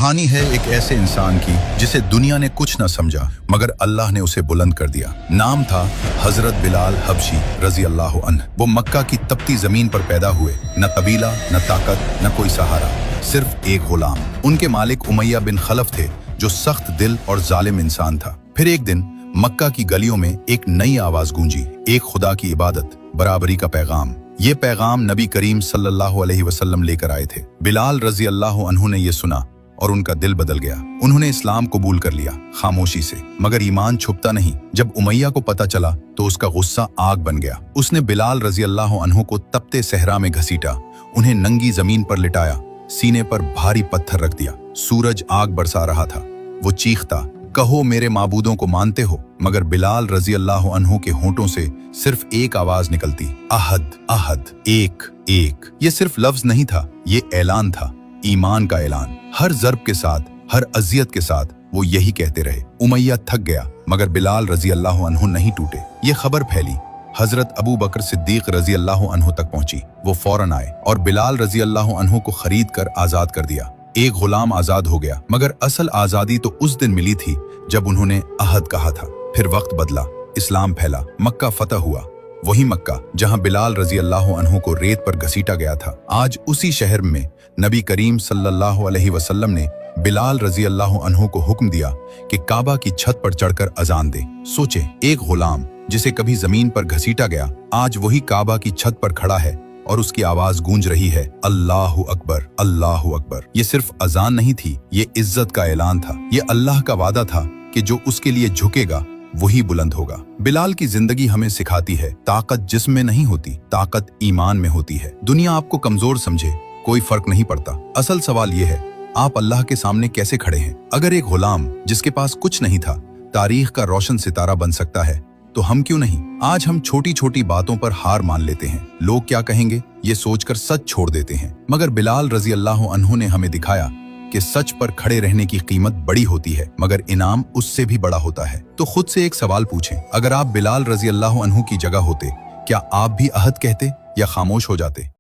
कहानी है एक ऐसे इंसान की जिसे दुनिया ने कुछ न समझा मगर अल्लाह ने उसे बुलंद कर दिया। नाम था हजरत बिलाल हबशी रजी अल्लाह अन्हु। वो मक्का की तपती जमीन पर पैदा हुए, न कबीला, न ताकत, न कोई सहारा, सिर्फ एक गुलाम। उनके मालिक उमैया बिन खलफ थे जो सख्त दिल और जालिम इंसान था। फिर एक दिन मक्का की गलियों में एक नई आवाज गूंजी, एक खुदा की इबादत, बराबरी का पैगाम। ये पैगाम नबी करीम सल्लल्लाहु अलैहि वसल्लम लेकर आए थे। बिलाल रजी अल्लाह अन्हु ने यह सुना और उनका दिल बदल गया। उन्होंने इस्लाम कबूल कर लिया खामोशी से, मगर ईमान छुपता नहीं। जब उमैया को पता चला तो उसका गुस्सा आग बन गया। उसने बिलाल रजी अल्लाह अन्हु को तपते सहरा में घसीटा, उन्हें नंगी जमीन पर लिटाया, सीने पर भारी पत्थर रख दिया। सूरज आग बरसा रहा था। वो चीखता, कहो मेरे माबूदों को मानते हो? मगर बिलाल रजी अल्लाह अन्हु के होंठों से सिर्फ एक आवाज निकलती, अहद अहद, एक एक। ये सिर्फ लफ्ज नहीं था, ये ऐलान था, ईमान का ऐलान। हर ज़र्ब के साथ, हर अजियत के साथ वो यही कहते रहे। उमैया थक गया मगर बिलाल रजी अल्लाह अन्हु नहीं टूटे। ये खबर फैली, हजरत अबू बकर सिद्दीक रजी अल्लाह अन्हु तक पहुंची। वो फौरन आए और बिलाल रजी अल्लाह अन्हु को खरीद कर आजाद कर दिया। एक गुलाम आजाद हो गया, मगर असल आजादी तो उस दिन मिली थी जब उन्होंने अहद कहा था। फिर वक्त बदला, इस्लाम फैला, मक्का फतह हुआ। वही मक्का जहां बिलाल रजी अल्लाह अन्हु को रेत पर घसीटा गया था, आज उसी शहर में नबी करीम सल्लल्लाहु अलैहि वसल्लम ने बिलाल रजी अल्लाह अन्हु को हुक्म दिया कि काबा की छत पर चढ़कर अजान दे। सोचे, एक गुलाम जिसे कभी जमीन पर घसीटा गया, आज वही काबा की छत पर खड़ा है और उसकी आवाज गूंज रही है, अल्लाहु अकबर, अल्लाहु अकबर। ये सिर्फ अजान नहीं थी, ये इज्जत का ऐलान था। ये अल्लाह का वादा था कि जो उसके लिए झुकेगा वही बुलंद होगा। बिलाल की जिंदगी हमें सिखाती है, ताकत जिस्म में नहीं होती, ताकत ईमान में होती है। दुनिया आपको कमजोर समझे, कोई फर्क नहीं पड़ता। असल सवाल ये है, आप अल्लाह के सामने कैसे खड़े हैं? अगर एक गुलाम जिसके पास कुछ नहीं था तारीख का रोशन सितारा बन सकता है, तो हम क्यों नहीं? आज हम छोटी छोटी बातों पर हार मान लेते हैं। लोग क्या कहेंगे ये सोचकर सच छोड़ देते हैं। मगर बिलाल रजी अल्लाह अन्हु ने हमें दिखाया कि सच पर खड़े रहने की कीमत बड़ी होती है, मगर इनाम उससे भी बड़ा होता है। तो खुद से एक सवाल पूछें, अगर आप बिलाल रजी अल्लाह अन्हु की जगह होते, क्या आप भी अहद कहते या खामोश हो जाते?